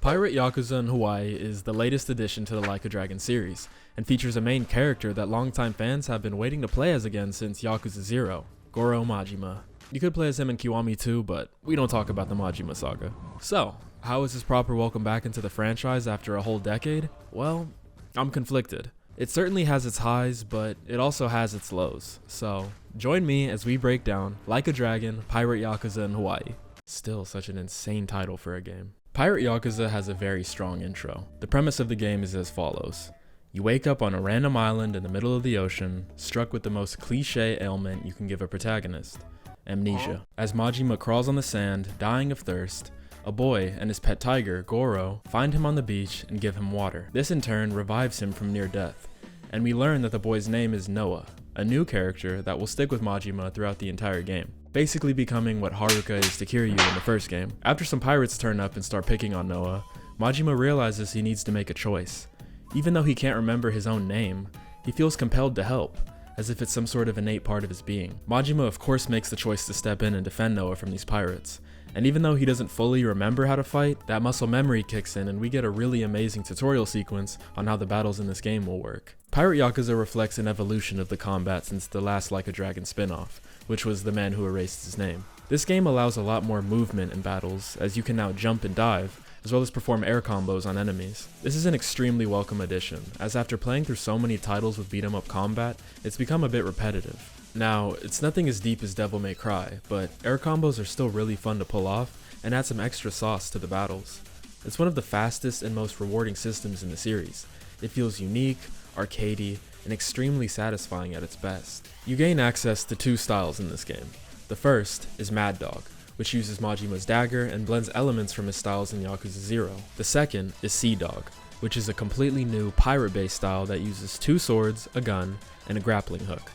Pirate Yakuza in Hawaii is the latest addition to the Like a Dragon series, and features a main character that longtime fans have been waiting to play as again since Yakuza 0, Goro Majima. You could play as him in Kiwami too, but we don't talk about the Majima saga. So, how is this proper welcome back into the franchise after a whole decade? Well, I'm conflicted. It certainly has its highs, but it also has its lows. So, join me as we break down Like a Dragon, Pirate Yakuza in Hawaii. Still such an insane title for a game. Pirate Yakuza has a very strong intro. The premise of the game is as follows. You wake up on a random island in the middle of the ocean, struck with the most cliché ailment you can give a protagonist, amnesia. As Majima crawls on the sand, dying of thirst, a boy and his pet tiger, Goro, find him on the beach and give him water. This in turn revives him from near death, and we learn that the boy's name is Noah, a new character that will stick with Majima throughout the entire game, basically becoming what Haruka is to Kiryu in the first game. After some pirates turn up and start picking on Noah, Majima realizes he needs to make a choice. Even though he can't remember his own name, he feels compelled to help, as if it's some sort of innate part of his being. Majima of course makes the choice to step in and defend Noah from these pirates, and even though he doesn't fully remember how to fight, that muscle memory kicks in and we get a really amazing tutorial sequence on how the battles in this game will work. Pirate Yakuza reflects an evolution of the combat since the last Like a Dragon spin-off, which was The Man Who Erased His Name. This game allows a lot more movement in battles, as you can now jump and dive, as well as perform air combos on enemies. This is an extremely welcome addition, as after playing through so many titles with beat 'em up combat, it's become a bit repetitive. Now, it's nothing as deep as Devil May Cry, but air combos are still really fun to pull off and add some extra sauce to the battles. It's one of the fastest and most rewarding systems in the series. It feels unique, arcadey, and extremely satisfying at its best. You gain access to two styles in this game. The first is Mad Dog, which uses Majima's dagger and blends elements from his styles in Yakuza 0. The second is Sea Dog, which is a completely new pirate-based style that uses two swords, a gun, and a grappling hook.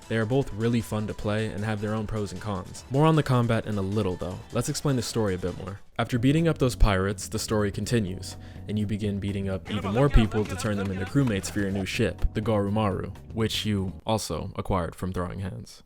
They are both really fun to play and have their own pros and cons. More on the combat in a little though. Let's explain the story a bit more. After beating up those pirates, the story continues, and you begin beating up even more people to turn them into crewmates for your new ship, the Garumaru, which you also acquired from Throwing Hands.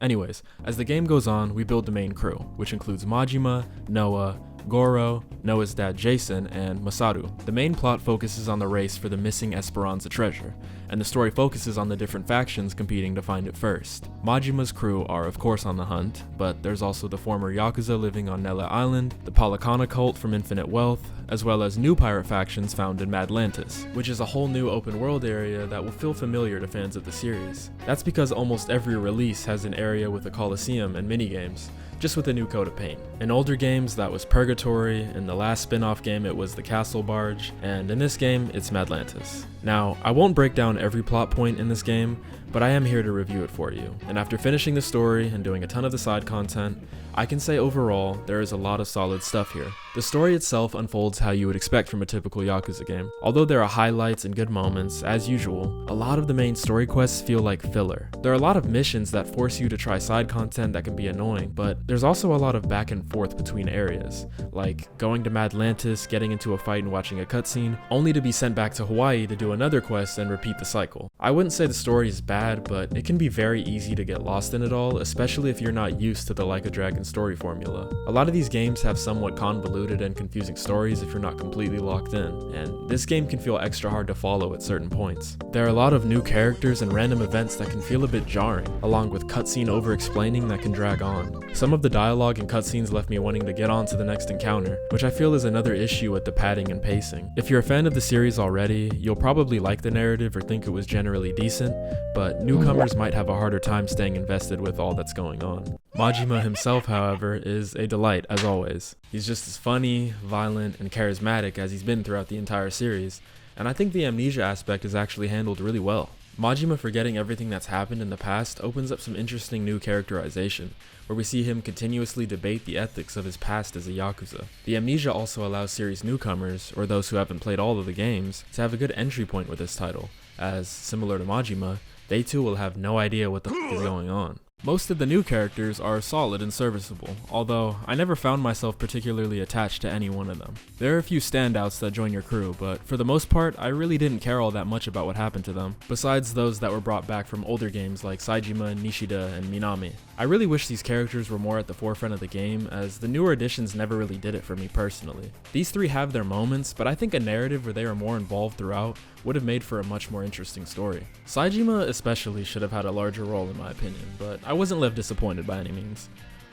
Anyways, as the game goes on, we build the main crew, which includes Majima, Noah, Goro, Noah's dad Jason, and Masaru. The main plot focuses on the race for the missing Esperanza treasure, and the story focuses on the different factions competing to find it first. Majima's crew are of course on the hunt, but there's also the former Yakuza living on Nella Island, the Palakana cult from Infinite Wealth, as well as new pirate factions found in Madlantis, which is a whole new open world area that will feel familiar to fans of the series. That's because almost every release has an area with a coliseum and minigames, just with a new coat of paint. In older games that was Purgatory, in the last spin-off game it was the Castle Barge, and in this game it's Madlantis. Now, I won't break down every plot point in this game, but I am here to review it for you, and after finishing the story and doing a ton of the side content, I can say overall, there is a lot of solid stuff here. The story itself unfolds how you would expect from a typical Yakuza game. Although there are highlights and good moments, as usual, a lot of the main story quests feel like filler. There are a lot of missions that force you to try side content that can be annoying, but there's also a lot of back and forth between areas, like going to Madlantis, getting into a fight and watching a cutscene, only to be sent back to Hawaii to do another quest and repeat the cycle. I wouldn't say the story is bad, but it can be very easy to get lost in it all, especially if you're not used to the Like a Dragon story formula. A lot of these games have somewhat convoluted and confusing stories if you're not completely locked in, and this game can feel extra hard to follow at certain points. There are a lot of new characters and random events that can feel a bit jarring, along with cutscene over-explaining that can drag on. Some of the dialogue and cutscenes left me wanting to get on to the next encounter, which I feel is another issue with the padding and pacing. If you're a fan of the series already, you'll probably like the narrative or think it was generally decent, but newcomers might have a harder time staying invested with all that's going on. Majima himself, however, is a delight as always. He's just as funny, violent, and charismatic as he's been throughout the entire series, and I think the amnesia aspect is actually handled really well. Majima forgetting everything that's happened in the past opens up some interesting new characterization, where we see him continuously debate the ethics of his past as a Yakuza. The amnesia also allows series newcomers, or those who haven't played all of the games, to have a good entry point with this title, as, similar to Majima, they too will have no idea what the f is going on. Most of the new characters are solid and serviceable, although I never found myself particularly attached to any one of them. There are a few standouts that join your crew, but for the most part, I really didn't care all that much about what happened to them, besides those that were brought back from older games like Saejima, Nishida, and Minami. I really wish these characters were more at the forefront of the game, as the newer editions never really did it for me personally. These three have their moments, but I think a narrative where they are more involved throughout would have made for a much more interesting story. Saejima especially should have had a larger role in my opinion, but I wasn't left disappointed by any means.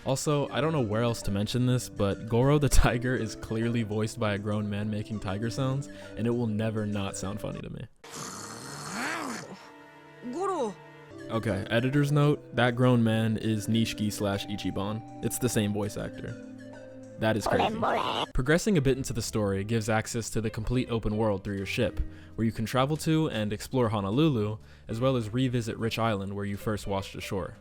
Also, I don't know where else to mention this, but Goro the Tiger is clearly voiced by a grown man making tiger sounds, and it will never not sound funny to me. Goro. Okay, editor's note, that grown man is Nishiki/Ichiban. It's the same voice actor. That is crazy. Progressing a bit into the story gives access to the complete open world through your ship, where you can travel to and explore Honolulu, as well as revisit Rich Island where you first washed ashore.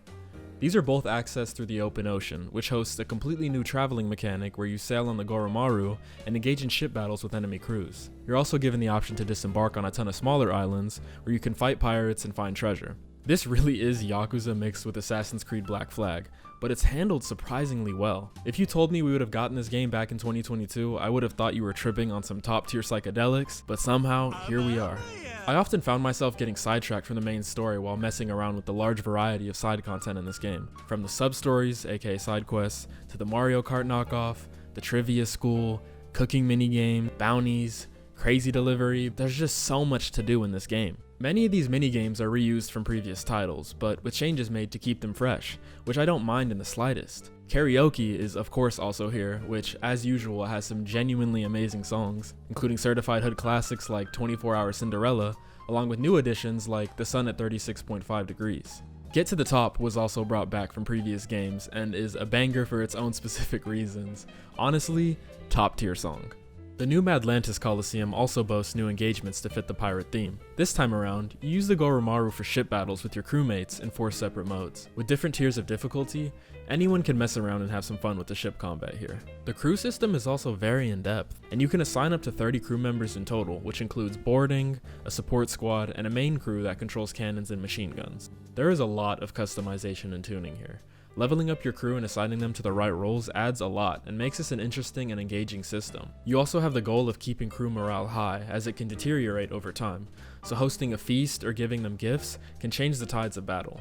These are both accessed through the open ocean, which hosts a completely new traveling mechanic where you sail on the Goromaru and engage in ship battles with enemy crews. You're also given the option to disembark on a ton of smaller islands, where you can fight pirates and find treasure. This really is Yakuza mixed with Assassin's Creed Black Flag, but it's handled surprisingly well. If you told me we would have gotten this game back in 2022, I would have thought you were tripping on some top tier psychedelics, but somehow, here we are. I often found myself getting sidetracked from the main story while messing around with the large variety of side content in this game. From the sub-stories, aka side quests, to the Mario Kart knockoff, the trivia school, cooking minigame, bounties, crazy delivery. There's just so much to do in this game. Many of these minigames are reused from previous titles, but with changes made to keep them fresh, which I don't mind in the slightest. Karaoke is of course also here, which as usual has some genuinely amazing songs, including certified hood classics like 24 Hour Cinderella, along with new additions like The Sun at 36.5 Degrees. Get to the Top was also brought back from previous games and is a banger for its own specific reasons. Honestly, top tier song. The new Madlantis Coliseum also boasts new engagements to fit the pirate theme. This time around, you use the Goromaru for ship battles with your crewmates in 4 separate modes. With different tiers of difficulty, anyone can mess around and have some fun with the ship combat here. The crew system is also very in-depth, and you can assign up to 30 crew members in total, which includes boarding, a support squad, and a main crew that controls cannons and machine guns. There is a lot of customization and tuning here. Leveling up your crew and assigning them to the right roles adds a lot and makes this an interesting and engaging system. You also have the goal of keeping crew morale high, as it can deteriorate over time, so hosting a feast or giving them gifts can change the tides of battle.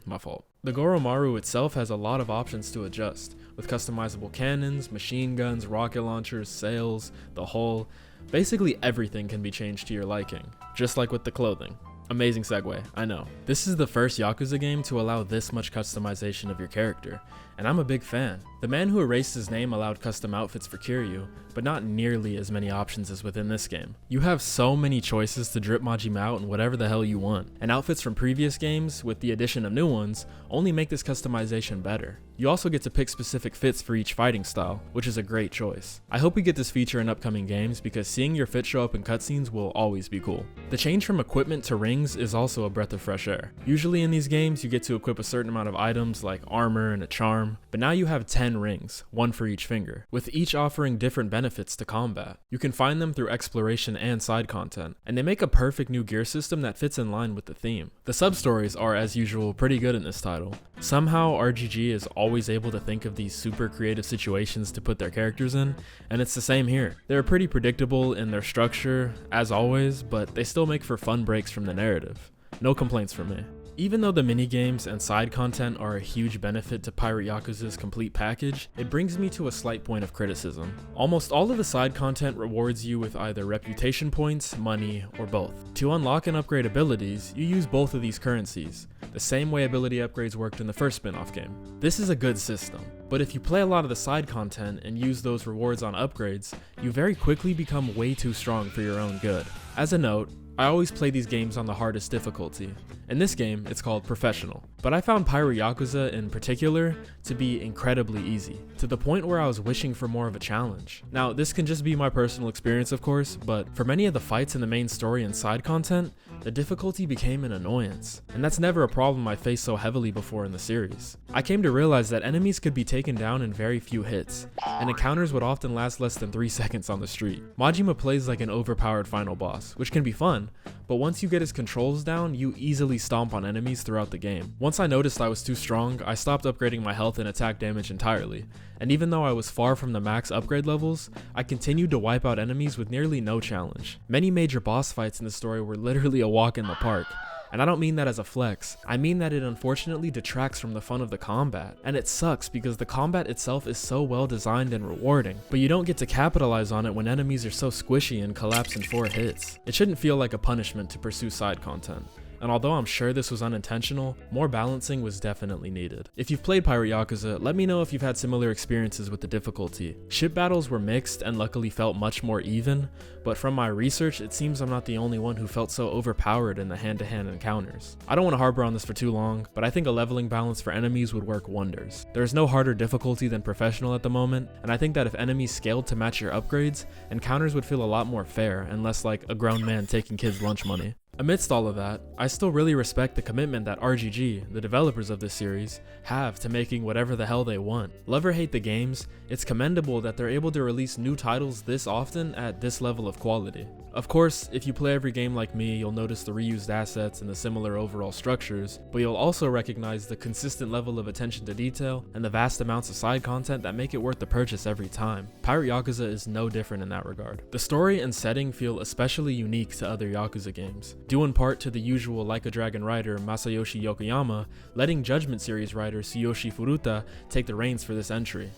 My fault. The Goromaru itself has a lot of options to adjust, with customizable cannons, machine guns, rocket launchers, sails, the hull. Basically everything can be changed to your liking, just like with the clothing. Amazing segue, I know. This is the first Yakuza game to allow this much customization of your character, and I'm a big fan. The man who erased his name allowed custom outfits for Kiryu, but not nearly as many options as within this game. You have so many choices to drip Majima out in whatever the hell you want, and outfits from previous games, with the addition of new ones, only make this customization better. You also get to pick specific fits for each fighting style, which is a great choice. I hope we get this feature in upcoming games because seeing your fit show up in cutscenes will always be cool. The change from equipment to rings is also a breath of fresh air. Usually in these games you get to equip a certain amount of items like armor and a charm, but now you have 10 rings, one for each finger, with each offering different benefits to combat. You can find them through exploration and side content, and they make a perfect new gear system that fits in line with the theme. The sub-stories are, as usual, pretty good in this title. Somehow RGG is always able to think of these super creative situations to put their characters in, and it's the same here. They're pretty predictable in their structure, as always, but they still make for fun breaks from the narrative. No complaints from me. Even though the minigames and side content are a huge benefit to Pirate Yakuza's complete package, it brings me to a slight point of criticism. Almost all of the side content rewards you with either reputation points, money, or both. To unlock and upgrade abilities, you use both of these currencies, the same way ability upgrades worked in the first spin-off game. This is a good system, but if you play a lot of the side content and use those rewards on upgrades, you very quickly become way too strong for your own good. As a note, I always play these games on the hardest difficulty. In this game, it's called Professional. But I found Pirate Yakuza in particular to be incredibly easy, to the point where I was wishing for more of a challenge. Now, this can just be my personal experience of course, but for many of the fights in the main story and side content, the difficulty became an annoyance. And that's never a problem I faced so heavily before in the series. I came to realize that enemies could be taken down in very few hits, and encounters would often last less than 3 seconds on the street. Majima plays like an overpowered final boss, which can be fun, but once you get his controls down, you easily stomp on enemies throughout the game. Once I noticed I was too strong, I stopped upgrading my health and attack damage entirely, and even though I was far from the max upgrade levels, I continued to wipe out enemies with nearly no challenge. Many major boss fights in the story were literally a walk in the park. And I don't mean that as a flex, I mean that it unfortunately detracts from the fun of the combat. And it sucks because the combat itself is so well designed and rewarding, but you don't get to capitalize on it when enemies are so squishy and collapse in 4 hits. It shouldn't feel like a punishment to pursue side content. And although I'm sure this was unintentional, more balancing was definitely needed. If you've played Pirate Yakuza, let me know if you've had similar experiences with the difficulty. Ship battles were mixed and luckily felt much more even, but from my research, it seems I'm not the only one who felt so overpowered in the hand-to-hand encounters. I don't want to harbor on this for too long, but I think a leveling balance for enemies would work wonders. There is no harder difficulty than professional at the moment, and I think that if enemies scaled to match your upgrades, encounters would feel a lot more fair and less like a grown man taking kids' lunch money. Amidst all of that, I still really respect the commitment that RGG, the developers of this series, have to making whatever the hell they want. Love or hate the games, it's commendable that they're able to release new titles this often at this level of quality. Of course, if you play every game like me, you'll notice the reused assets and the similar overall structures, but you'll also recognize the consistent level of attention to detail and the vast amounts of side content that make it worth the purchase every time. Pirate Yakuza is no different in that regard. The story and setting feel especially unique to other Yakuza games, due in part to the usual Like a Dragon writer Masayoshi Yokoyama letting Judgment series writer Tsuyoshi Furuta take the reins for this entry.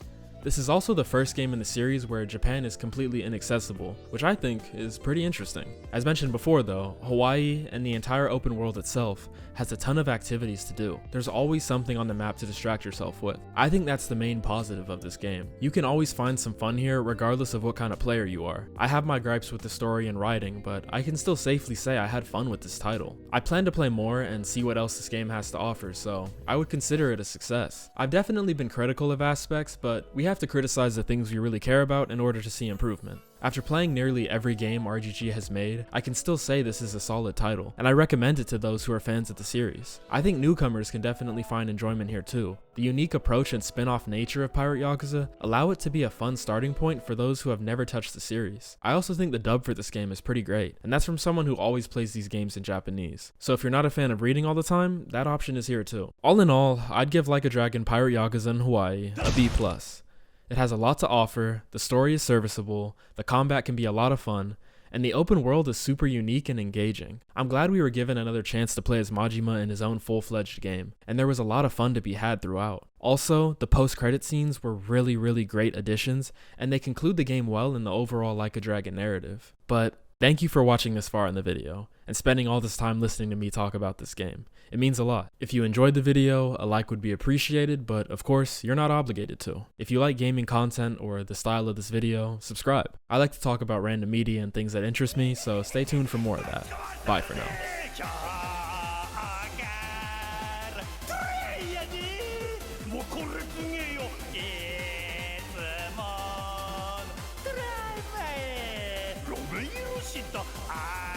This is also the first game in the series where Japan is completely inaccessible, which I think is pretty interesting. As mentioned before though, Hawaii and the entire open world itself has a ton of activities to do. There's always something on the map to distract yourself with. I think that's the main positive of this game. You can always find some fun here regardless of what kind of player you are. I have my gripes with the story and writing, but I can still safely say I had fun with this title. I plan to play more and see what else this game has to offer, so I would consider it a success. I've definitely been critical of aspects, but we have to criticize the things we really care about in order to see improvement. After playing nearly every game RGG has made, I can still say this is a solid title, and I recommend it to those who are fans of the series. I think newcomers can definitely find enjoyment here too. The unique approach and spin-off nature of Pirate Yakuza allow it to be a fun starting point for those who have never touched the series. I also think the dub for this game is pretty great, and that's from someone who always plays these games in Japanese. So if you're not a fan of reading all the time, that option is here too. All in all, I'd give Like a Dragon Pirate Yakuza in Hawaii a B+. It has a lot to offer, the story is serviceable, the combat can be a lot of fun, and the open world is super unique and engaging. I'm glad we were given another chance to play as Majima in his own full-fledged game, and there was a lot of fun to be had throughout. Also, the post-credit scenes were really great additions, and they conclude the game well in the overall Like a Dragon narrative. But thank you for watching this far in the video, and spending all this time listening to me talk about this game. It means a lot. If you enjoyed the video, a like would be appreciated, but of course, you're not obligated to. If you like gaming content or the style of this video, subscribe. I like to talk about random media and things that interest me, so stay tuned for more of that. Bye for now. Ah